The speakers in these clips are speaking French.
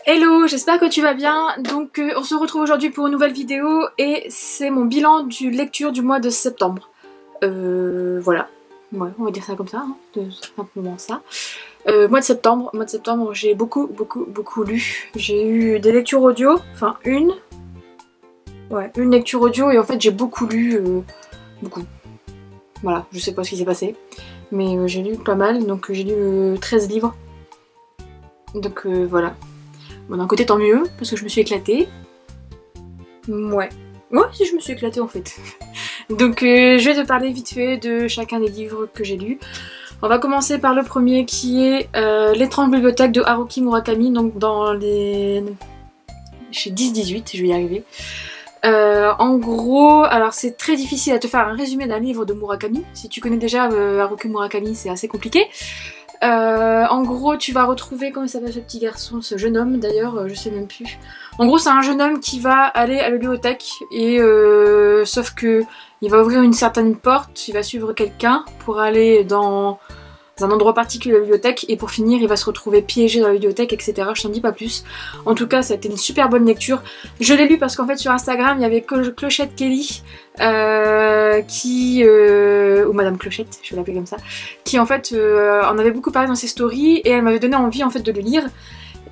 Hello, j'espère que tu vas bien. Donc on se retrouve aujourd'hui pour une nouvelle vidéo et c'est mon bilan du lecture du mois de septembre. Voilà, ouais, on va dire ça comme ça, hein, simplement ça. Mois de septembre, j'ai beaucoup lu. J'ai eu des lectures audio, enfin une lecture audio et en fait j'ai beaucoup lu, beaucoup. Voilà, je sais pas ce qui s'est passé, mais j'ai lu pas mal, donc j'ai lu 13 livres. Donc voilà. Bon, d'un côté tant mieux, parce que je me suis éclatée. Ouais, si je me suis éclatée en fait. Donc je vais te parler vite fait de chacun des livres que j'ai lus. On va commencer par le premier qui est L'étrange bibliothèque de Haruki Murakami, donc dans les... chez 10-18, je vais y arriver. En gros, alors c'est très difficile à te faire un résumé d'un livre de Murakami. Si tu connais déjà Haruki Murakami, c'est assez compliqué. En gros, tu vas retrouver, comment s'appelle ce petit garçon, ce jeune homme d'ailleurs, je sais même plus. En gros, c'est un jeune homme qui va aller à la bibliothèque et sauf que il va ouvrir une certaine porte, il va suivre quelqu'un pour aller dans un endroit particulier de la bibliothèque et pour finir, il va se retrouver piégé dans la bibliothèque, etc. Je t'en dis pas plus. En tout cas, ça a été une super bonne lecture. Je l'ai lu parce qu'en fait, sur Instagram, il y avait Clochette Kelly ou Madame Clochette, je vais l'appeler comme ça, qui en fait en avait beaucoup parlé dans ses stories et elle m'avait donné envie en fait de le lire.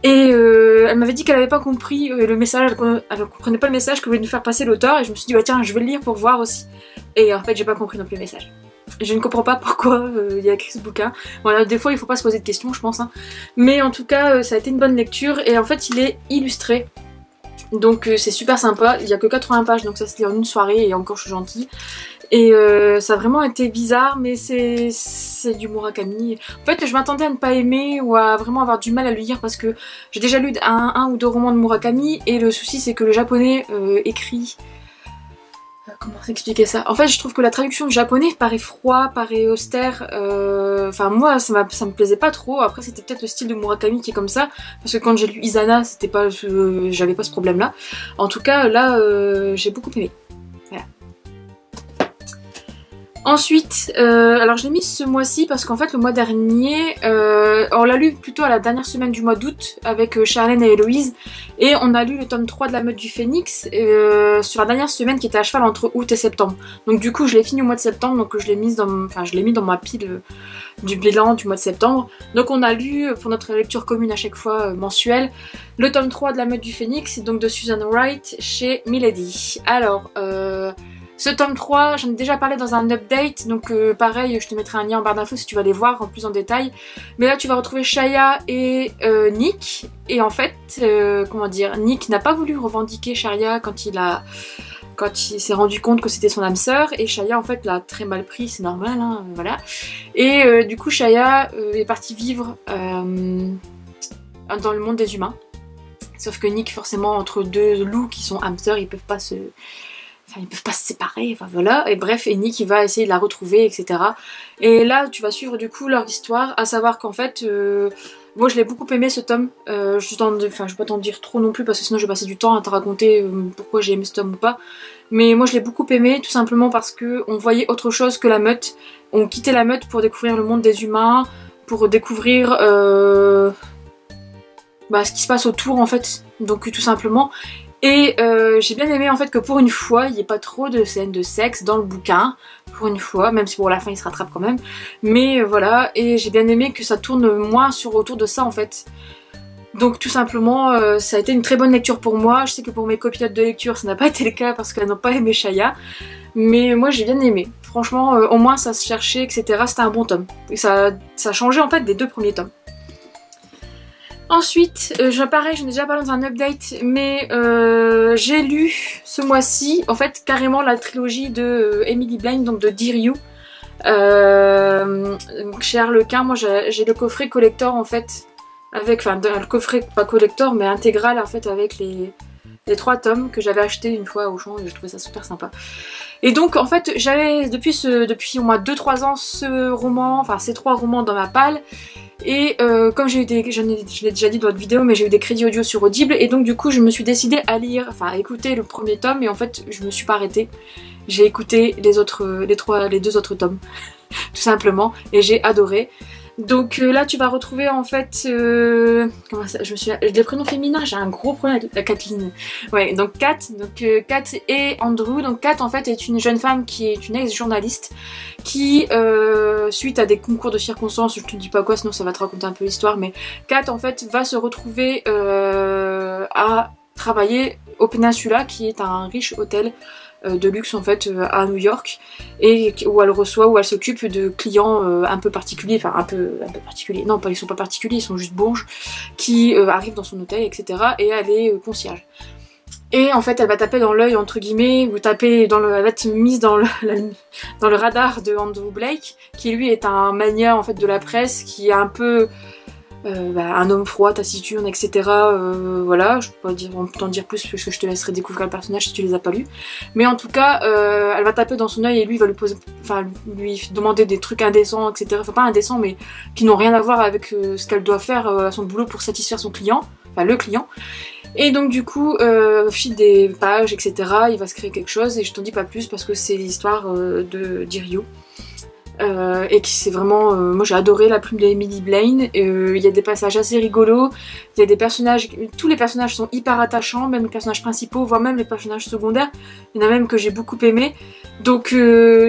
Et elle m'avait dit qu'elle avait pas compris le message, elle comprenait pas le message que voulait nous faire passer l'auteur et je me suis dit bah tiens je vais le lire pour voir aussi. Et en fait j'ai pas compris non plus le message. Je ne comprends pas pourquoi il y a écrit ce bouquin. Voilà, des fois il faut pas se poser de questions je pense, hein. Mais en tout cas ça a été une bonne lecture et en fait il est illustré. Donc c'est super sympa, il y a que 80 pages donc ça se lit en une soirée et encore je suis gentille. Et ça a vraiment été bizarre mais c'est du Murakami. En fait je m'attendais à ne pas aimer ou à vraiment avoir du mal à le lire parce que j'ai déjà lu un ou deux romans de Murakami et le souci c'est que le japonais écrit... Comment expliquer ça? En fait je trouve que la traduction du japonais paraît froid, paraît austère, enfin moi ça me plaisait pas trop, après c'était peut-être le style de Murakami qui est comme ça, parce que quand j'ai lu Izana c'était pas, j'avais pas ce problème là. En tout cas là j'ai beaucoup aimé. Voilà. Ensuite, alors je l'ai mis ce mois-ci parce qu'en fait le mois dernier, on l'a lu plutôt à la dernière semaine du mois d'août avec Charlène et Héloïse et on a lu le tome 3 de la Meute du Phénix sur la dernière semaine qui était à cheval entre août et septembre. Donc du coup je l'ai fini au mois de septembre, donc je l'ai mis dans ma pile du bilan du mois de septembre. Donc on a lu pour notre lecture commune à chaque fois mensuelle le tome 3 de la Meute du Phénix, donc de Susan Wright chez Milady. Alors ce tome 3, j'en ai déjà parlé dans un update, donc pareil, je te mettrai un lien en barre d'infos si tu vas les voir en plus en détail. Mais là tu vas retrouver Shaya et Nick, et en fait, comment dire, Nick n'a pas voulu revendiquer Shaya quand il s'est rendu compte que c'était son âme sœur, et Shaya en fait l'a très mal pris, c'est normal, hein, voilà. Et du coup Shaya est partie vivre dans le monde des humains. Sauf que Nick, forcément, entre deux loups qui sont âmes sœurs, ils peuvent pas se séparer, enfin voilà, et bref, et Nick il va essayer de la retrouver, etc. Et là tu vas suivre du coup leur histoire, à savoir qu'en fait, moi je l'ai beaucoup aimé ce tome, je vais pas t'en dire trop non plus parce que sinon je vais passer du temps à te raconter pourquoi j'ai aimé ce tome ou pas, mais moi je l'ai beaucoup aimé tout simplement parce que on voyait autre chose que la meute, on quittait la meute pour découvrir le monde des humains, pour découvrir ce qui se passe autour en fait, donc tout simplement. Et j'ai bien aimé en fait que pour une fois il n'y ait pas trop de scènes de sexe dans le bouquin, pour une fois, même si pour la fin il se rattrape quand même, mais voilà, et j'ai bien aimé que ça tourne moins autour de ça en fait. Donc tout simplement ça a été une très bonne lecture pour moi. Je sais que pour mes copilotes de lecture ça n'a pas été le cas parce qu'elles n'ont pas aimé Shaya, mais moi j'ai bien aimé, franchement au moins ça se cherchait, etc. C'était un bon tome, et ça changeait en fait des deux premiers tomes. Ensuite, pareil, j'en ai déjà parlé dans un update, mais j'ai lu ce mois-ci, en fait, carrément la trilogie de Emily Blyne, donc de Dear You. Chez Harlequin, moi j'ai le coffret collector en fait, le coffret pas collector, mais intégral en fait, avec les 3 tomes que j'avais acheté une fois au champ et je trouvais ça super sympa. Et donc en fait, j'avais depuis au moins 2-3 ans ces 3 romans dans ma palle. Et comme je l'ai déjà dit dans votre vidéo, mais j'ai eu des crédits audio sur Audible et donc du coup je me suis décidée à écouter le premier tome et en fait je me suis pas arrêtée. j'ai écouté les deux autres tomes, tout simplement, et j'ai adoré. Donc là tu vas retrouver en fait comment ça, les prénoms féminins, j'ai un gros problème avec la Kathleen. Ouais, donc Kat, Kat et Andrew. Donc Kat en fait est une jeune femme qui est une ex-journaliste qui suite à des concours de circonstances, je te dis pas quoi sinon ça va te raconter un peu l'histoire, mais Kat en fait va se retrouver à travailler au Peninsula qui est un riche hôtel de luxe en fait à New York, et où elle s'occupe de clients un peu particuliers, enfin un peu particuliers, non pas, ils sont pas particuliers, ils sont juste bourges, qui arrivent dans son hôtel, etc. et elle est concierge. Et en fait elle va taper dans l'œil entre guillemets, ou taper dans elle va être mise dans le radar de Andrew Blake, qui lui est un magnat en fait de la presse, qui est un peu un homme froid, taciturne, etc. Voilà, je peux pas t'en dire plus parce que je te laisserai découvrir le personnage si tu les as pas lus. Mais en tout cas, elle va taper dans son œil et lui va lui demander des trucs indécents, etc. Enfin pas indécents, mais qui n'ont rien à voir avec ce qu'elle doit faire à son boulot pour satisfaire son client, enfin le client. Et donc du coup, au fil des pages, etc., il va se créer quelque chose et je t'en dis pas plus parce que c'est l'histoire de d'Irio. Et qui c'est vraiment, moi j'ai adoré la plume d'Emily Blaine. Il y a des passages assez rigolos, il y a des personnages, tous les personnages sont hyper attachants, même les personnages principaux, voire même les personnages secondaires, il y en a même que j'ai beaucoup aimé. Donc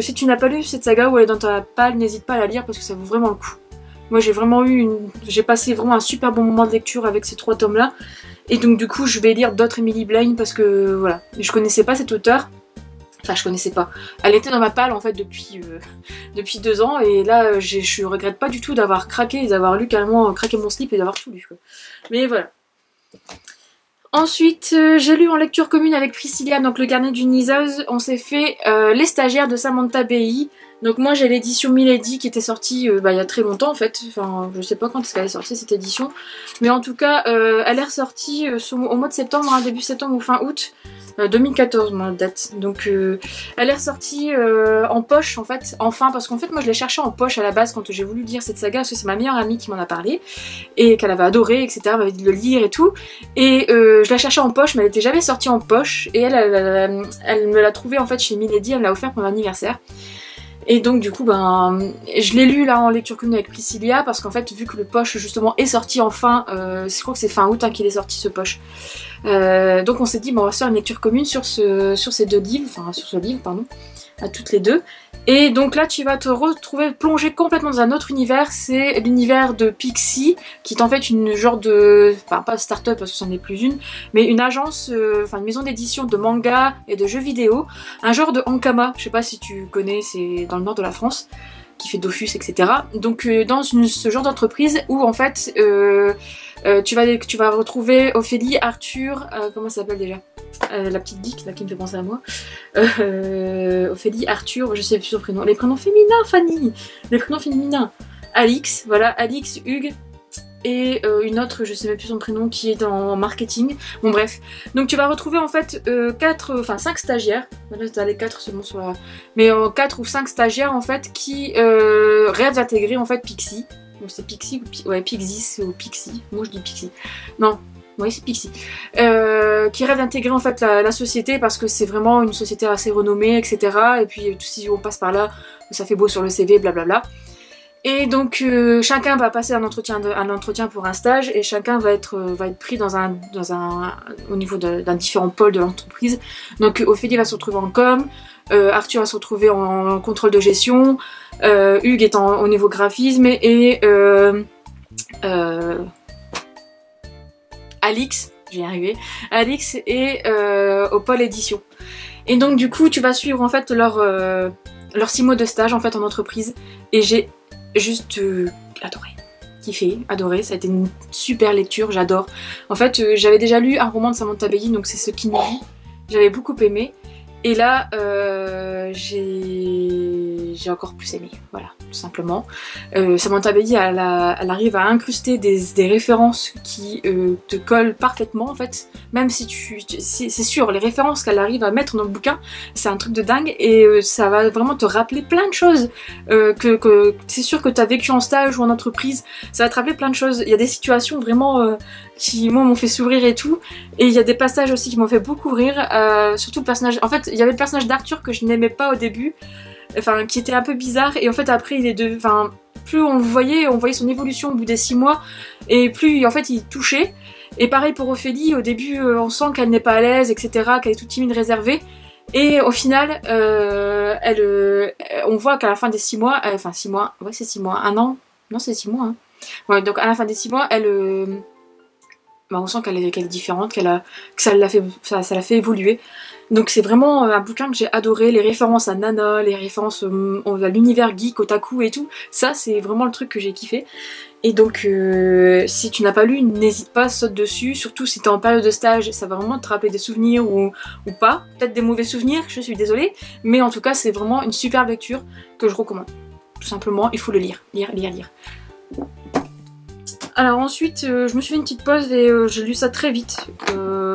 si tu n'as pas lu cette saga ou elle est dans ta palle, n'hésite pas à la lire parce que ça vaut vraiment le coup. Moi j'ai passé vraiment un super bon moment de lecture avec ces 3 tomes là, et donc du coup je vais lire d'autres Emily Blaine parce que voilà, je connaissais pas cette auteure. Enfin, je connaissais pas. Elle était dans ma palle en fait depuis 2 ans et là je regrette pas du tout d'avoir craqué, d'avoir lu carrément craqué mon slip et d'avoir tout lu quoi. Mais voilà. Ensuite, j'ai lu en lecture commune avec Priscilla, donc le carnet d'une liseuse. On s'est fait Les stagiaires de Samantha Bei. Donc moi j'ai l'édition Milady qui était sortie il y a très longtemps en fait. Enfin, je sais pas quand est-ce qu'elle est sortie cette édition. Mais en tout cas, elle est ressortie au mois de septembre, début septembre ou fin août. 2014 ma date, donc elle est ressortie en poche en fait, enfin, parce qu'en fait moi je l'ai cherchée en poche à la base quand j'ai voulu lire cette saga, parce que c'est ma meilleure amie qui m'en a parlé et qu'elle avait adoré, etc. Elle m'avait dit de le lire et tout, et je la cherchais en poche mais elle était jamais sortie en poche, et elle me l'a trouvée en fait chez Milady, elle me l'a offert pour mon anniversaire. Et donc du coup je l'ai lu là en lecture commune avec Priscilla parce qu'en fait vu que le poche justement est sorti enfin, je crois que c'est fin août qu'il est sorti ce poche. Donc on s'est dit on va faire une lecture commune sur ces 2 livres, enfin sur ce livre pardon, à toutes les 2. Et donc là tu vas te retrouver plongé complètement dans un autre univers, c'est l'univers de Pixie, qui est en fait une genre de, enfin pas start-up parce que c'en est plus une, mais une agence, une maison d'édition de manga et de jeux vidéo, un genre de Ankama, je sais pas si tu connais, c'est dans le nord de la France, qui fait Dofus, etc. Donc dans ce genre d'entreprise où en fait tu vas retrouver Ophélie, Arthur, comment ça s'appelle déjà, la petite geek là qui me fait penser à moi, Ophélie, Arthur, je sais plus son prénom, les prénoms féminins, Fanny, les prénoms féminins, Alix, voilà, Alix, Hugues, et une autre, je sais même plus son prénom, qui est dans marketing. Bon bref, donc tu vas retrouver en fait 5 stagiaires, là t'as les 4 seulement sur la... mais 4 ou 5 stagiaires en fait qui rêvent d'intégrer en fait Pixie. Donc c'est Pixie ou ouais, Pixis ou Pixie, moi je dis Pixie. Non, oui c'est Pixie. Qui rêvent d'intégrer en fait la société parce que c'est vraiment une société assez renommée, etc. Et puis si on passe par là, ça fait beau sur le CV, blablabla. Et donc chacun va passer un entretien pour un stage, et chacun va être pris au niveau d'un différent pôle de l'entreprise. Donc Ophélie va se retrouver en com, Arthur va se retrouver en contrôle de gestion, Hugues est au niveau graphisme, et Alix, j'y arrivé, Alix est au pôle édition. Et donc du coup tu vas suivre en fait leurs 6 mois de stage en fait en entreprise, et j'ai juste adoré, kiffé, adoré, ça a été une super lecture, j'adore. En fait j'avais déjà lu un roman de Samantha Bei, donc c'est Ce qui nous vit, j'avais beaucoup aimé, et là j'ai j'ai encore plus aimé, voilà, tout simplement. Samantha Bailey, elle arrive à incruster des références qui te collent parfaitement en fait, même si c'est sûr, les références qu'elle arrive à mettre dans le bouquin, c'est un truc de dingue, et ça va vraiment te rappeler plein de choses que c'est sûr que tu as vécu en stage ou en entreprise, ça va te rappeler plein de choses. Il y a des situations vraiment qui moi m'ont fait sourire et tout, et il y a des passages aussi qui m'ont fait beaucoup rire, surtout le personnage, en fait il y avait le personnage d'Arthur que je n'aimais pas au début, enfin qui était un peu bizarre, et en fait après il est de, enfin plus on voyait son évolution au bout des 6 mois, et plus en fait il touchait. Et pareil pour Ophélie, au début on sent qu'elle n'est pas à l'aise, etc., qu'elle est toute timide, réservée, et au final on voit qu'à la fin des 6 mois, enfin 6 mois, ouais c'est 6 mois, 1 an, non c'est 6 mois, hein. Ouais, donc à la fin des 6 mois, on sent qu'elle est différente, que ça l'a fait évoluer. Donc c'est vraiment un bouquin que j'ai adoré, les références à Nana, les références à l'univers geek, otaku et tout, ça c'est vraiment le truc que j'ai kiffé. Et donc si tu n'as pas lu, n'hésite pas, saute dessus, surtout si tu es en période de stage, ça va vraiment te rappeler des souvenirs ou pas, peut-être des mauvais souvenirs, je suis désolée, mais en tout cas c'est vraiment une superbe lecture que je recommande. Tout simplement, il faut le lire. Alors ensuite, je me suis fait une petite pause et j'ai lu ça très vite,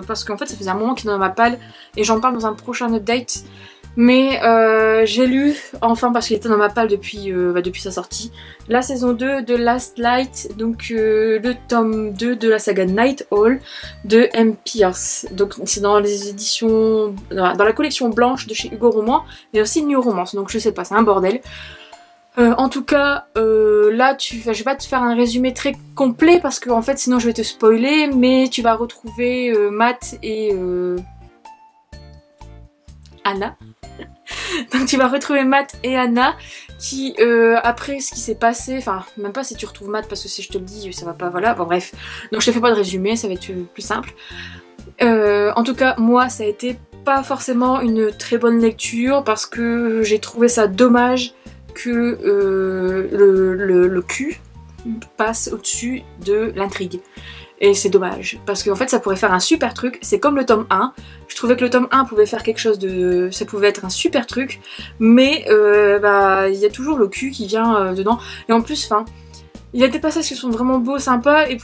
parce qu'en fait ça faisait un moment qu'il est dans ma palle, et j'en parle dans un prochain update. Mais j'ai lu, enfin parce qu'il était dans ma palle depuis sa sortie, la saison 2 de Last Light, donc le tome 2 de la saga Night Hall de M. Pierce. Donc c'est dans les éditions, dans la collection blanche de chez Hugo Roman, mais aussi New Romance, donc je sais pas, c'est un bordel. En tout cas, là, je vais pas te faire un résumé très complet parce que en fait, sinon je vais te spoiler, mais tu vas retrouver Matt et Anna. Donc tu vas retrouver Matt et Anna qui, après ce qui s'est passé, enfin même pas si tu retrouves Matt parce que si je te le dis, ça va pas, voilà, bon bref. Donc je te fais pas de résumé, ça va être plus simple. En tout cas, moi, ça a été pas forcément une très bonne lecture parce que j'ai trouvé ça dommage que le cul passe au-dessus de l'intrigue. Et c'est dommage, parce qu'en fait ça pourrait faire un super truc, c'est comme le tome 1, je trouvais que le tome 1 pouvait faire quelque chose de... ça pouvait être un super truc, mais il y a toujours le cul qui vient dedans, et en plus, il y a des passages qui sont vraiment beaux, sympas, et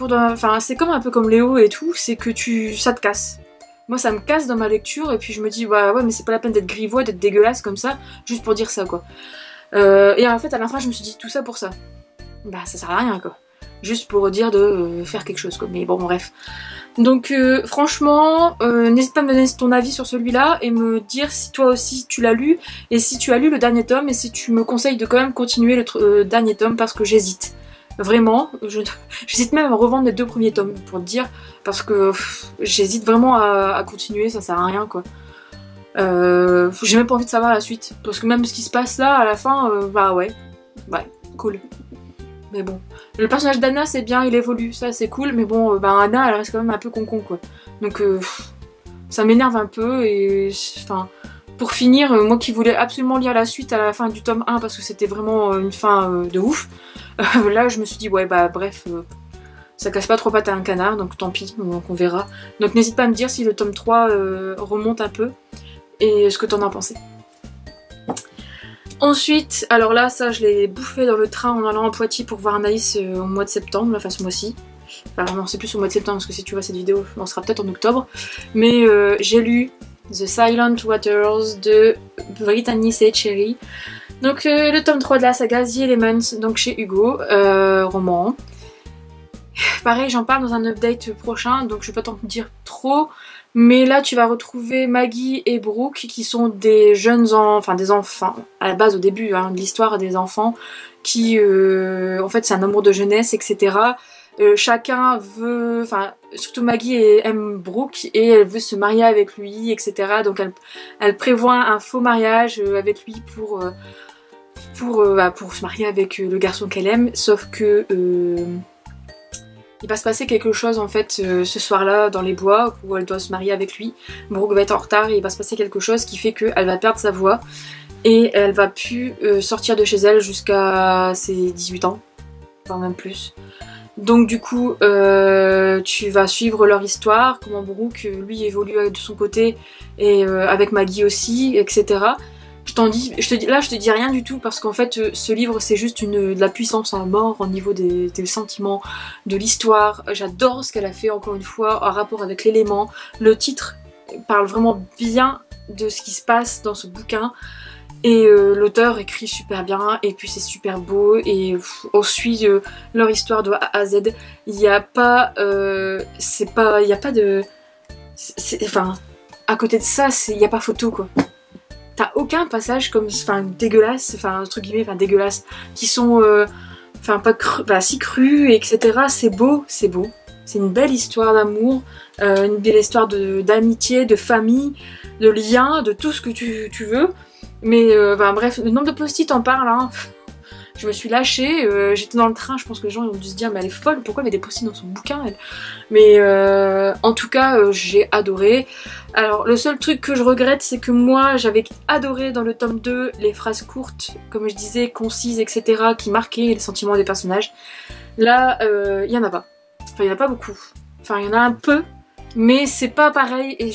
c'est comme un peu comme Léo et tout, c'est que ça te casse. Moi ça me casse dans ma lecture, et puis je me dis, ouais mais c'est pas la peine d'être grivois, d'être dégueulasse comme ça, juste pour dire ça quoi. Et en fait à la fin je me suis dit tout ça pour ça. Bah ça sert à rien quoi. Juste pour dire de faire quelque chose quoi. Mais bon bref. Donc franchement, n'hésite pas à me donner ton avis sur celui-là et me dire si toi aussi tu l'as lu et si tu as lu le dernier tome et si tu me conseilles de quand même continuer le dernier tome parce que j'hésite. Vraiment, j'hésite même à revendre les 2 premiers tomes pour te dire parce que j'hésite vraiment à continuer, ça sert à rien quoi. J'ai même pas envie de savoir la suite parce que même ce qui se passe là à la fin, ouais, cool. Mais bon, le personnage d'Anna c'est bien, il évolue, ça c'est cool, mais bon, Anna elle reste quand même un peu con quoi. Donc ça m'énerve un peu et pour finir, moi qui voulais absolument lire la suite à la fin du tome 1 parce que c'était vraiment une fin de ouf, là je me suis dit ouais bref, ça casse pas trop pattes à un canard, donc tant pis, donc on verra. Donc n'hésite pas à me dire si le tome 3 remonte un peu et ce que t'en as pensé. Ensuite, alors là, ça je l'ai bouffé dans le train en allant à Poitiers pour voir Anaïs au mois de septembre, enfin ce mois-ci. Enfin non, c'est plus au mois de septembre parce que si tu vois cette vidéo, on sera peut-être en octobre. Mais j'ai lu The Silent Waters de Brittany C. Cherry. Donc le tome 3 de la saga The Elements, donc chez Hugo, roman. Pareil, j'en parle dans un update prochain, donc je vais pas t'en dire trop. Mais là, tu vas retrouver Maggie et Brooke qui sont des des enfants, à la base au début de l'histoire des enfants, qui, en fait, c'est un amour de jeunesse, etc. Chacun veut, surtout Maggie aime Brooke et elle veut se marier avec lui, etc. Donc elle prévoit un faux mariage avec lui pour se marier avec le garçon qu'elle aime, sauf que... il va se passer quelque chose en fait ce soir-là dans les bois où elle doit se marier avec lui. Brooke va être en retard et il va se passer quelque chose qui fait qu'elle va perdre sa voix et elle va plus sortir de chez elle jusqu'à ses 18 ans, voire même plus. Donc du coup tu vas suivre leur histoire, comment Brooke lui évolue de son côté et avec Maggie aussi, etc. Je là je te dis rien du tout parce qu'en fait ce livre c'est juste de la puissance à mort au niveau des sentiments, de l'histoire. J'adore ce qu'elle a fait encore une fois en rapport avec l'élément. Le titre parle vraiment bien de ce qui se passe dans ce bouquin et l'auteur écrit super bien et puis c'est super beau et on suit leur histoire de A à Z. Il n'y a pas il y a pas de enfin à côté de ça il n'y a pas photo quoi. T'as aucun passage comme dégueulasse, entre guillemets, dégueulasse, qui sont pas si crus, etc. C'est beau, c'est beau. C'est une belle histoire d'amour, une belle histoire d'amitié, de famille, de lien, de tout ce que tu veux. Mais bref, le nombre de post-it en parle, hein. Je me suis lâchée, j'étais dans le train, je pense que les gens ont dû se dire mais elle est folle, pourquoi elle met des post-it dans son bouquin elle. Mais en tout cas j'ai adoré. Alors le seul truc que je regrette c'est que moi j'avais adoré dans le tome 2 les phrases courtes, comme je disais, concises, etc. qui marquaient les sentiments des personnages. Là il y en a pas. Enfin il y en a pas beaucoup. Enfin il y en a un peu, mais c'est pas pareil et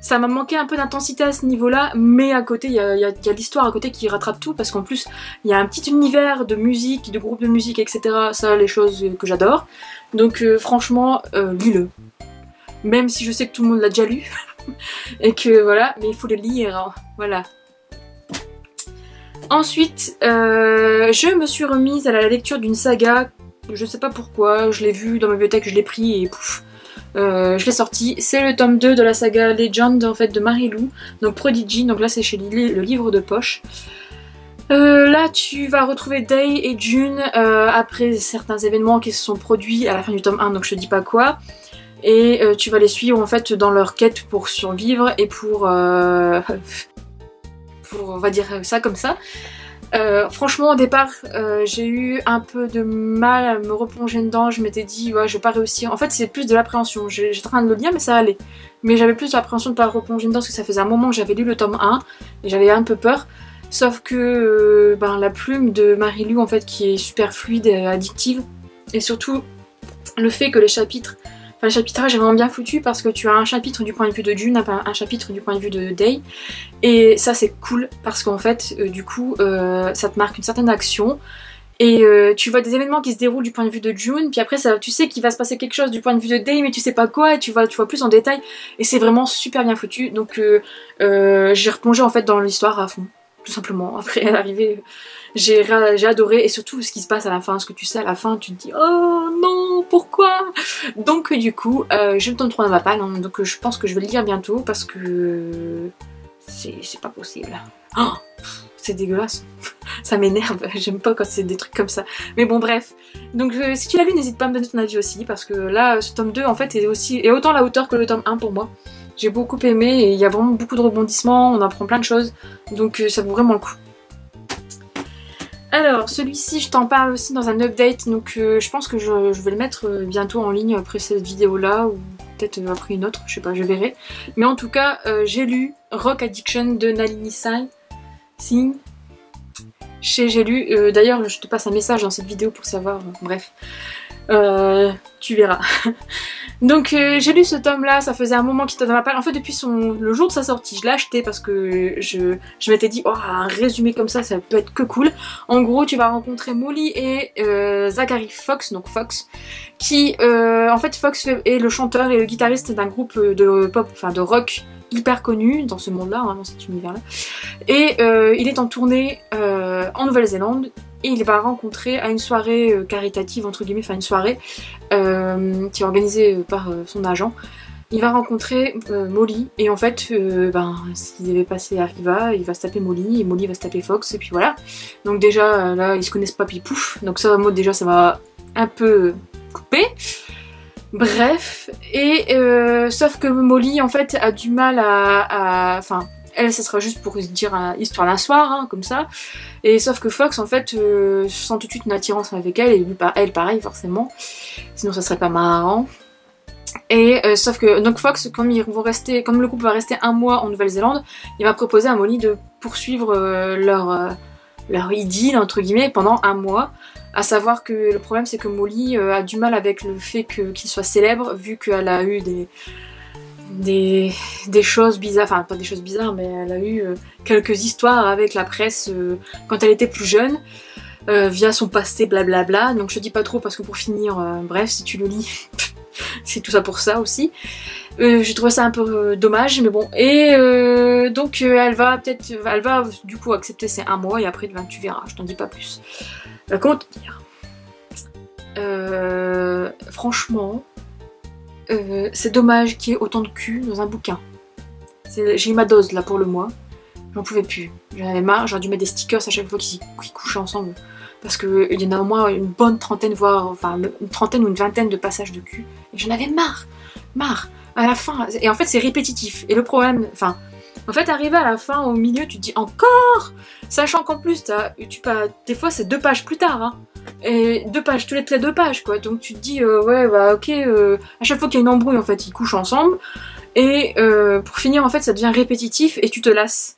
ça m'a manqué un peu d'intensité à ce niveau-là, mais à côté, il y a l'histoire à côté qui rattrape tout, parce qu'en plus, il y a un petit univers de musique, de groupes de musique, etc. Ça, les choses que j'adore. Donc franchement, lis-le. Même si je sais que tout le monde l'a déjà lu, et que voilà, mais il faut le lire, hein. Voilà. Ensuite, je me suis remise à la lecture d'une saga, je sais pas pourquoi, je l'ai vu dans ma bibliothèque, je l'ai pris et pouf. Je l'ai sorti, c'est le tome 2 de la saga Legend en fait de Marie-Lou, donc Prodigy, donc là c'est chez le livre de poche. Là tu vas retrouver Day et June après certains événements qui se sont produits à la fin du tome 1, donc je te dis pas quoi. Et tu vas les suivre en fait dans leur quête pour survivre et pour on va dire ça comme ça. Franchement au départ j'ai eu un peu de mal à me replonger dedans, je m'étais dit ouais je vais pas réussir, en fait c'est plus de l'appréhension, j'étais en train de le lire mais ça allait, mais j'avais plus l'appréhension de pas replonger dedans parce que ça faisait un moment que j'avais lu le tome 1 et j'avais un peu peur, sauf que la plume de Marie-Lou en fait qui est super fluide et addictive, et surtout le fait que les chapitres, le chapitrage est vraiment bien foutu parce que tu as un chapitre du point de vue de June, un chapitre du point de vue de Day, et ça c'est cool parce qu'en fait du coup ça te marque une certaine action et tu vois des événements qui se déroulent du point de vue de June, puis après ça, tu sais qu'il va se passer quelque chose du point de vue de Day mais tu sais pas quoi et tu vois plus en détail et c'est vraiment super bien foutu, donc j'ai replongé en fait dans l'histoire à fond, tout simplement. Après l'arrivée j'ai adoré, et surtout ce qui se passe à la fin, ce que tu sais à la fin, tu te dis oh non pourquoi. Donc du coup j'ai le tome 3 dans ma palle, hein, donc je pense que je vais le lire bientôt parce que c'est pas possible. Oh, c'est dégueulasse, ça m'énerve, j'aime pas quand c'est des trucs comme ça. Mais bon bref, donc si tu l'as lu n'hésite pas à me donner ton avis aussi, parce que là ce tome 2 en fait est autant la hauteur que le tome 1 pour moi. J'ai beaucoup aimé et il y a vraiment beaucoup de rebondissements, on apprend plein de choses, donc ça vaut vraiment le coup. Alors celui-ci je t'en parle aussi dans un update, donc je pense que je vais le mettre bientôt en ligne après cette vidéo là, ou peut-être après une autre, je sais pas, je verrai. Mais en tout cas j'ai lu Rock Addiction de Nalini Singh. J'ai lu, d'ailleurs je te passe un message dans cette vidéo pour savoir, bref. Tu verras. Donc j'ai lu ce tome là, ça faisait un moment qu'il était dans ma palle. En fait depuis le jour de sa sortie, je l'ai acheté parce que je m'étais dit oh un résumé comme ça peut être que cool. En gros tu vas rencontrer Molly et Zachary Fox, donc Fox, qui en fait Fox est le chanteur et le guitariste d'un groupe de pop, enfin de rock hyper connu dans ce monde là, hein, dans cet univers là. Et il est en tournée en Nouvelle-Zélande. Et il va rencontrer à une soirée caritative, entre guillemets, enfin une soirée qui est organisée par son agent. Il va rencontrer Molly, et en fait, s'il devait passer Arriva, il va se taper Molly, et Molly va se taper Fox, et puis voilà. Donc déjà, là, ils se connaissent pas, puis pouf. Donc ça, moi, déjà, ça va un peu couper. Bref, et sauf que Molly, en fait, a du mal enfin, elle, ça sera juste pour se dire histoire d'un soir, hein, comme ça. Et sauf que Fox, en fait, sent tout de suite une attirance avec elle, et lui, elle, pareil, forcément. Sinon, ça serait pas marrant. Et sauf que, donc Fox, comme le couple va rester un mois en Nouvelle-Zélande, il va proposer à Molly de poursuivre leur idylle, entre guillemets, pendant un mois. À savoir que le problème, c'est que Molly a du mal avec le fait qu'il soit célèbre, vu qu'elle a eu des choses bizarres, enfin pas des choses bizarres, mais elle a eu quelques histoires avec la presse quand elle était plus jeune, via son passé blablabla, donc je dis pas trop parce que pour finir, bref, si tu le lis, c'est tout ça pour ça aussi. J'ai trouvé ça un peu dommage, mais bon, et donc elle va du coup accepter ces 1 mois, et après ben, tu verras, je t'en dis pas plus. Comment te dire, franchement, c'est dommage qu'il y ait autant de cul dans un bouquin. J'ai eu ma dose là pour le mois. J'en pouvais plus. J'en avais marre, j'aurais dû mettre des stickers à chaque fois qu'ils couchaient ensemble. Parce qu'il y en a au moins une bonne trentaine, voire enfin une trentaine ou une vingtaine de passages de cul. Et j'en avais marre. À la fin. Et en fait c'est répétitif. Et le problème, enfin, en fait arrivé à la fin, au milieu, tu te dis encore, sachant qu'en plus des fois c'est 2 pages plus tard. Hein. Et 2 pages, toutes les 2 pages quoi. Donc tu te dis ouais bah ok, à chaque fois qu'il y a une embrouille en fait ils couchent ensemble. Et pour finir en fait ça devient répétitif et tu te lasses.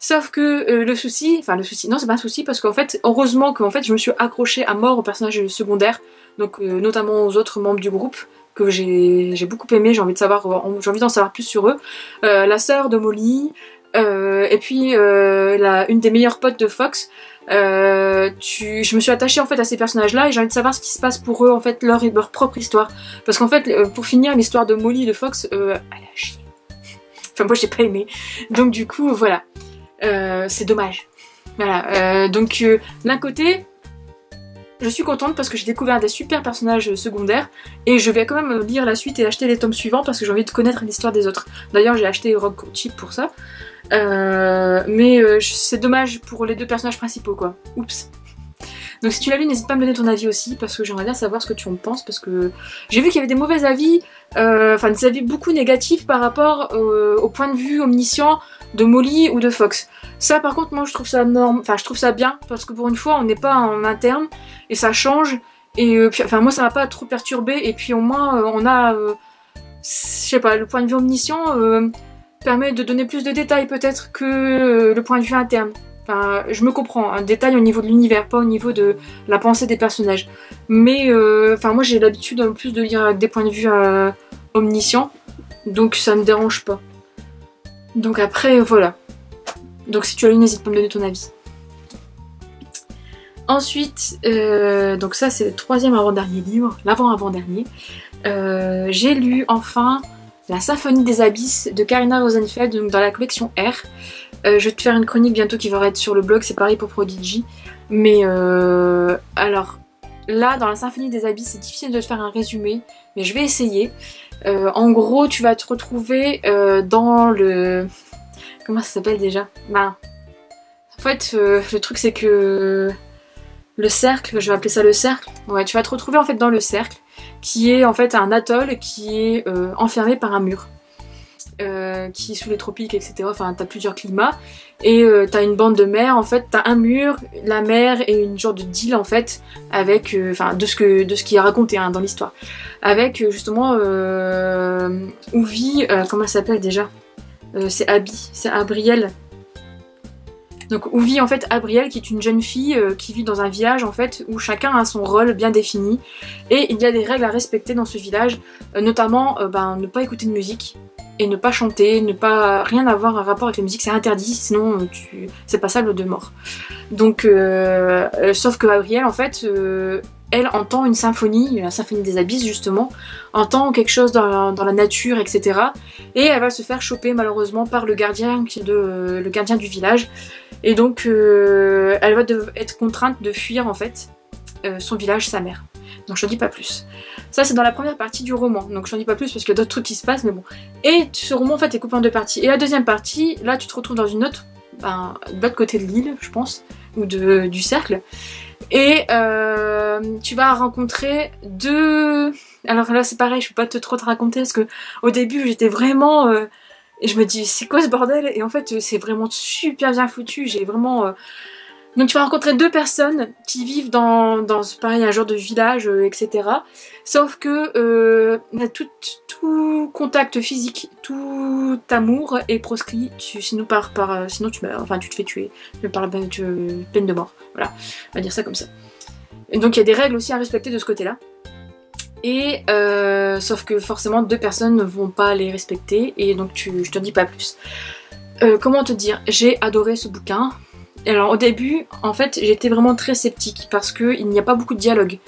Sauf que le souci, non c'est pas un souci parce qu'en fait, heureusement qu'en fait je me suis accrochée à mort aux personnages secondaires, donc notamment aux autres membres du groupe, que j'ai beaucoup aimé, j'ai envie d'en savoir plus sur eux. La sœur de Molly, et puis une des meilleures potes de Fox, je me suis attachée en fait à ces personnages-là et j'ai envie de savoir ce qui se passe pour eux, en fait, leur propre histoire. Parce qu'en fait, pour finir, l'histoire de Molly et de Fox, elle a chier. Enfin moi j'ai pas aimé. Donc du coup, voilà. C'est dommage. Voilà. Donc d'un côté, je suis contente parce que j'ai découvert des super personnages secondaires et je vais quand même lire la suite et acheter les tomes suivants parce que j'ai envie de connaître l'histoire des autres. D'ailleurs j'ai acheté Rogue Cheap pour ça. Mais c'est dommage pour les 2 personnages principaux quoi. Oups. Donc si tu l'as lu, n'hésite pas à me donner ton avis aussi parce que j'aimerais bien savoir ce que tu en penses parce que j'ai vu qu'il y avait des mauvais avis, enfin des avis beaucoup négatifs par rapport au point de vue omniscient de Molly ou de Fox. Ça par contre moi je trouve ça je trouve ça bien parce que pour une fois on n'est pas en interne et ça change et puis, enfin moi ça m'a pas trop perturbé et puis au moins on a je sais pas, le point de vue omniscient permet de donner plus de détails peut-être que le point de vue interne. Enfin, je me comprends, un détail au niveau de l'univers, pas au niveau de la pensée des personnages. Mais enfin moi j'ai l'habitude en plus de lire avec des points de vue omniscients, donc ça me dérange pas. Donc après voilà. Donc si tu as lu, n'hésite pas à me donner ton avis. Ensuite, donc ça c'est le 3e avant-dernier livre, l'avant-avant-dernier. J'ai lu enfin La Symphonie des Abysses de Karina Rosenfeld, donc dans la collection R. Je vais te faire une chronique bientôt qui va être sur le blog, c'est pareil pour Prodigy. Mais alors, là dans La Symphonie des Abysses, c'est difficile de te faire un résumé, mais je vais essayer. En gros, tu vas te retrouver dans le... Comment ça s'appelle déjà? Ben, en fait, le truc c'est que... Le cercle, je vais appeler ça le cercle. Ouais, tu vas te retrouver en fait dans le cercle, qui est en fait un atoll qui est enfermé par un mur. Qui est sous les tropiques, etc. Enfin, t'as plusieurs climats. Et t'as une bande de mer, en fait, t'as un mur, la mer et une genre de deal, en fait, avec, enfin, de ce qui est raconté hein, dans l'histoire. Avec, justement, où vit, comment elle s'appelle déjà c'est Abrielle. Donc où vit en fait Abrielle, qui est une jeune fille qui vit dans un village en fait où chacun a son rôle bien défini et il y a des règles à respecter dans ce village, notamment ne pas écouter de musique et ne pas chanter, ne pas rien avoir un rapport avec la musique, c'est interdit, sinon c'est passable de mort. Donc sauf que Abrielle en fait elle entend une symphonie, la symphonie des abysses justement, entend quelque chose dans la nature, etc. Et elle va se faire choper malheureusement par le gardien du village. Et donc elle va être contrainte de fuir en fait son village, sa mère. Donc je t'en dis pas plus. Ça c'est dans la première partie du roman, donc je t'en dis pas plus parce qu'il y a d'autres trucs qui se passent, mais bon. Et ce roman en fait est coupé en 2 parties. Et la deuxième partie, là tu te retrouves dans une autre, de l'autre côté de l'île je pense, ou du cercle. Et tu vas rencontrer 2... Alors là c'est pareil, je peux pas trop te raconter parce que au début j'étais vraiment... Et je me dis c'est quoi ce bordel? Et en fait c'est vraiment super bien foutu, j'ai vraiment... Donc tu vas rencontrer 2 personnes qui vivent dans pareil, un genre de village, etc. Sauf que tout contact physique, tout amour est proscrit, sinon tu meurs, enfin tu te fais tuer, par la peine de mort. Voilà, on va dire ça comme ça. Et donc il y a des règles aussi à respecter de ce côté-là. Et sauf que forcément 2 personnes ne vont pas les respecter et donc je te dis pas plus. Comment te dire, j'ai adoré ce bouquin. Alors au début, en fait, j'étais vraiment très sceptique parce qu'il n'y a pas beaucoup de dialogue.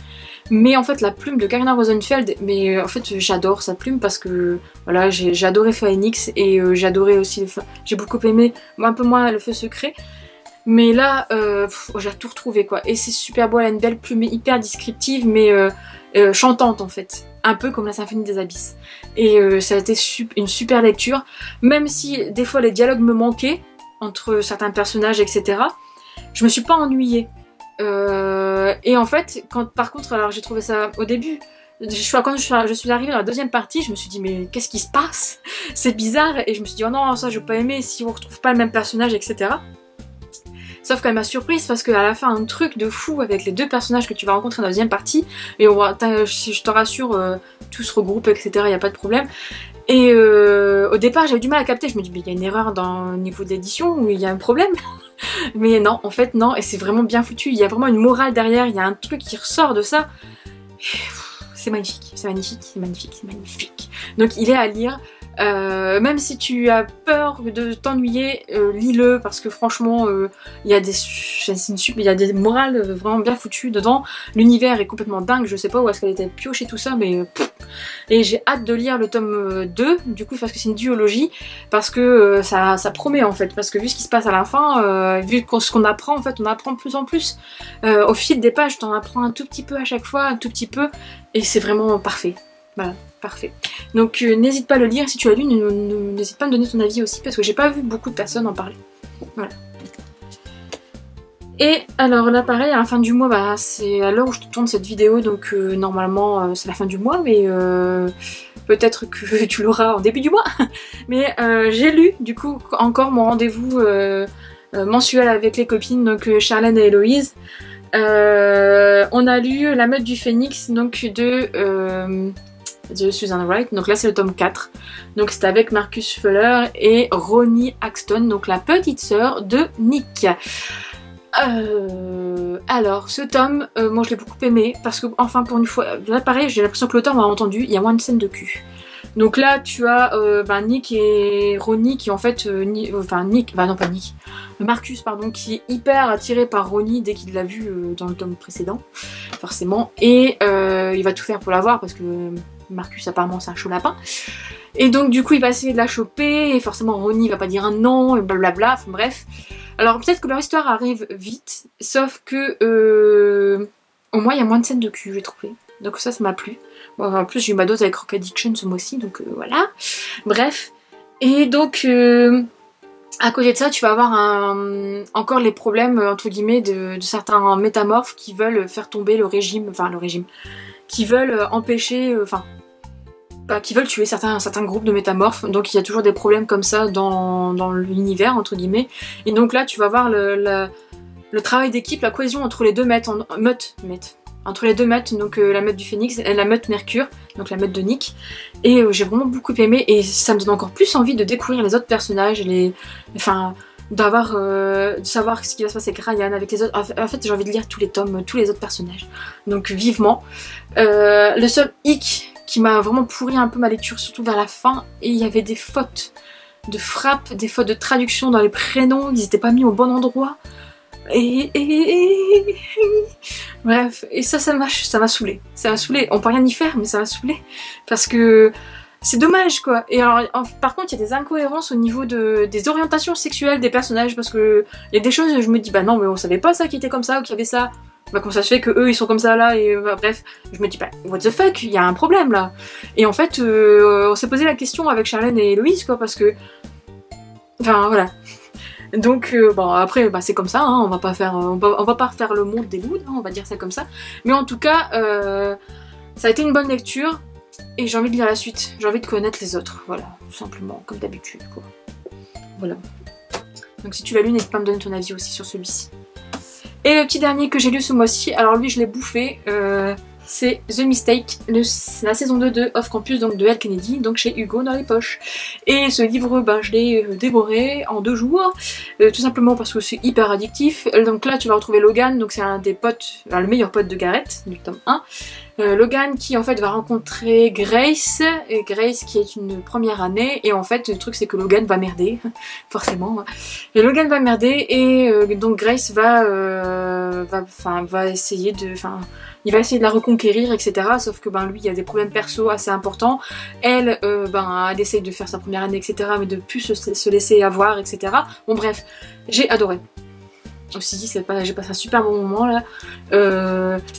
Mais en fait, la plume de Karina Rosenfeld, mais en fait, j'adore sa plume parce que voilà, j'ai adoré Phoenix et j'ai adoré aussi, j'ai beaucoup aimé, un peu moins Le Feu Secret. Mais là, j'ai tout retrouvé quoi. Et c'est super beau, elle a une belle plume hyper descriptive, mais chantante en fait. Un peu comme la Symphonie des Abysses. Et ça a été une super lecture. Même si des fois les dialogues me manquaient entre certains personnages, etc. Je me suis pas ennuyée. Et en fait, par contre, alors j'ai trouvé ça au début. Quand je suis arrivée dans la deuxième partie, je me suis dit mais qu'est-ce qui se passe? C'est bizarre. Et je me suis dit oh non, ça je vais pas aimer si on retrouve pas le même personnage, etc. Sauf qu'elle m'a surprise parce qu'à la fin, un truc de fou avec les 2 personnages que tu vas rencontrer dans la deuxième partie, et je te rassure, tout se regroupe, etc., il n'y a pas de problème. Et au départ, j'avais du mal à capter, je me dis, mais il y a une erreur au niveau de l'édition, ou il y a un problème. Mais non, en fait, non, et c'est vraiment bien foutu, il y a vraiment une morale derrière, il y a un truc qui ressort de ça. C'est magnifique, c'est magnifique, c'est magnifique, c'est magnifique. Donc il est à lire. Même si tu as peur de t'ennuyer, lis-le parce que franchement il y a des morales vraiment bien foutues dedans. L'univers est complètement dingue, je sais pas où est-ce qu'elle était piochée tout ça, mais et j'ai hâte de lire le tome 2 du coup parce que c'est une duologie, parce que ça promet en fait, parce que vu ce qui se passe à la fin, vu ce qu'on apprend en fait, on apprend de plus en plus au fil des pages, t'en apprends un tout petit peu à chaque fois, un tout petit peu, et c'est vraiment parfait. Voilà, parfait. Donc n'hésite pas à le lire, si tu as lu, n'hésite pas à me donner ton avis aussi, parce que j'ai pas vu beaucoup de personnes en parler. Voilà. Et alors là pareil, à la fin du mois, bah, c'est à l'heure où je te tourne cette vidéo, donc normalement c'est la fin du mois, mais peut-être que tu l'auras en début du mois. Mais j'ai lu du coup encore mon rendez-vous mensuel avec les copines, donc Charlène et Héloïse. On a lu La Meute du Phénix, donc de Susan Wright, donc là c'est le tome 4, donc c'est avec Marcus Fuller et Ronnie Axton, donc la petite sœur de Nick. Alors ce tome, moi je l'ai beaucoup aimé, parce que enfin pour une fois, là pareil j'ai l'impression que l'auteur m'a entendu, il y a moins de scènes de cul. Donc là tu as Nick et Ronnie qui en fait, Marcus pardon, qui est hyper attiré par Ronnie dès qu'il l'a vu dans le tome précédent, forcément, et il va tout faire pour la voir parce que Marcus apparemment c'est un chaud lapin. Et donc du coup il va essayer de la choper et forcément Ronnie va pas dire un non et blablabla, enfin bref. Alors peut-être que leur histoire arrive vite, sauf que au moins il y a moins de scènes de cul j'ai trouvé. Donc ça m'a plu. Bon, en plus j'ai eu ma dose avec Rock Addiction ce mois-ci, donc voilà. Bref. Et donc à côté de ça tu vas avoir encore les problèmes entre guillemets de certains métamorphes qui veulent faire tomber le régime, qui veulent empêcher, qui veulent tuer certains groupes de métamorphes, donc il y a toujours des problèmes comme ça dans l'univers entre guillemets, et donc là tu vas voir le travail d'équipe, la cohésion entre les deux meutes, entre les deux meutes, donc la meute du Phénix et la meute Mercure, donc la meute de Nick, et j'ai vraiment beaucoup aimé, et ça me donne encore plus envie de découvrir les autres personnages, de savoir ce qui va se passer avec Ryan, avec les autres. En fait j'ai envie de lire tous les tomes, tous les autres personnages, donc vivement. Le seul hic qui m'a vraiment pourri un peu ma lecture, surtout vers la fin, et il y avait des fautes de frappe, des fautes de traduction dans les prénoms, ils n'étaient pas mis au bon endroit, bref, et ça m'a saoulé, on peut rien y faire mais ça m'a saoulé, parce que c'est dommage quoi. Et alors, par contre il y a des incohérences au niveau des orientations sexuelles des personnages, parce que il y a des choses je me dis bah non mais on savait pas ça qui était comme ça, ou qu'il y avait ça. Bah comment ça se fait que eux ils sont comme ça là, et bref, je me dis bah what the fuck, il y a un problème là. Et en fait on s'est posé la question avec Charlène et Héloïse quoi, parce que enfin voilà. Donc bon après bah, c'est comme ça, hein, on va pas refaire le monde des loups, hein, on va dire ça comme ça. Mais en tout cas ça a été une bonne lecture et j'ai envie de lire la suite, j'ai envie de connaître les autres, voilà, tout simplement, comme d'habitude quoi. Voilà. Donc si tu l'as lu, n'hésite pas à me donner ton avis aussi sur celui-ci. Et le petit dernier que j'ai lu ce mois-ci, alors lui je l'ai bouffé, c'est The Mistake, la saison 2 de Off Campus, donc de Elle Kennedy, donc chez Hugo dans les poches. Et ce livre, ben, je l'ai dévoré en 2 jours, tout simplement parce que c'est hyper addictif. Donc là tu vas retrouver Logan, donc c'est un des potes, le meilleur pote de Gareth, du tome 1. Logan qui en fait va rencontrer Grace, et Grace qui est une première année, et en fait le truc c'est que Logan va merder, forcément. Et Logan va merder, et donc Grace va essayer de... il va essayer de la reconquérir, etc. Sauf que lui, il y a des problèmes perso assez importants. Elle, elle essaye de faire sa première année, etc. Mais de plus se laisser avoir, etc. Bon bref, j'ai adoré. Aussi, j'ai passé un super bon moment là.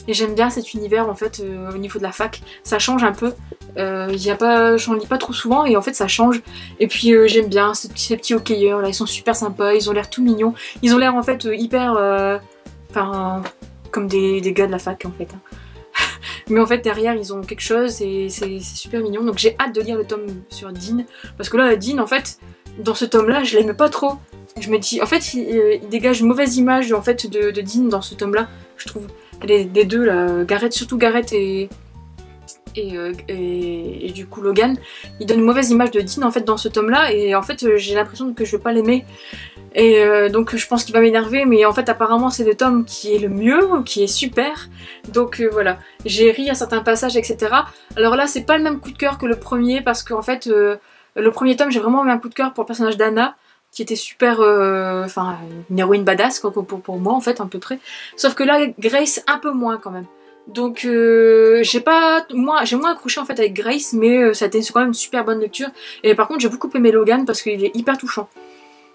Et j'aime bien cet univers en fait au niveau de la fac. Ça change un peu. J'en lis pas trop souvent et en fait ça change. Et puis j'aime bien ces petits hockeyeurs là, ils sont super sympas, ils ont l'air tout mignons. Ils ont l'air en fait hyper... comme des gars de la fac en fait. Mais en fait derrière ils ont quelque chose et c'est super mignon. Donc j'ai hâte de lire le tome sur Dean. Parce que là Dean en fait, dans ce tome là je l'aimais pas trop. Je me dis, en fait, il dégage une mauvaise image en fait de Dean dans ce tome-là, je trouve. Les deux là, Garrett, surtout Garrett et du coup Logan, il donne une mauvaise image de Dean en fait dans ce tome-là, et en fait j'ai l'impression que je vais pas l'aimer. Et donc je pense qu'il va m'énerver, mais en fait apparemment c'est le tome qui est le mieux, qui est super. Donc voilà, j'ai ri à certains passages, etc. Alors là c'est pas le même coup de cœur que le premier, parce qu'en fait le premier tome j'ai vraiment eu un coup de cœur pour le personnage d'Anna, qui était super, une héroïne badass quoi, pour moi en fait à peu près. Sauf que là Grace un peu moins quand même. Donc j'ai moins accroché en fait avec Grace, mais ça a été quand même une super bonne lecture. Et par contre j'ai beaucoup aimé Logan parce qu'il est hyper touchant.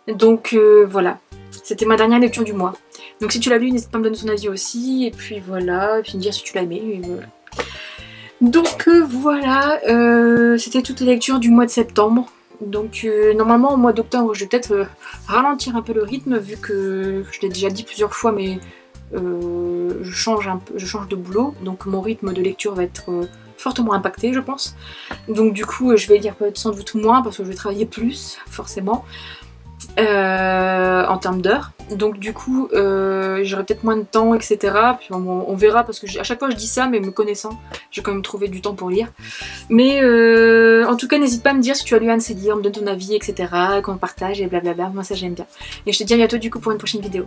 Donc voilà, c'était ma dernière lecture du mois. Donc si tu l'as lu, n'hésite pas à me donner ton avis aussi, et puis voilà, et puis me dire si tu l'as aimé, et voilà. Donc voilà, c'était toutes les lectures du mois de septembre. Donc normalement au mois d'octobre je vais peut-être ralentir un peu le rythme, vu que je l'ai déjà dit plusieurs fois, mais je change de boulot, donc mon rythme de lecture va être fortement impacté je pense. Donc du coup je vais lire sans doute moins parce que je vais travailler plus forcément en termes d'heures. Donc du coup j'aurai peut-être moins de temps, etc. Puis on verra, parce que à chaque fois je dis ça, mais me connaissant j'ai quand même trouvé du temps pour lire. Mais en tout cas n'hésite pas à me dire si tu as lu un de ces livres, me donne ton avis, etc. Qu'on partage et blablabla, moi ça j'aime bien. Et je te dis à bientôt du coup pour une prochaine vidéo.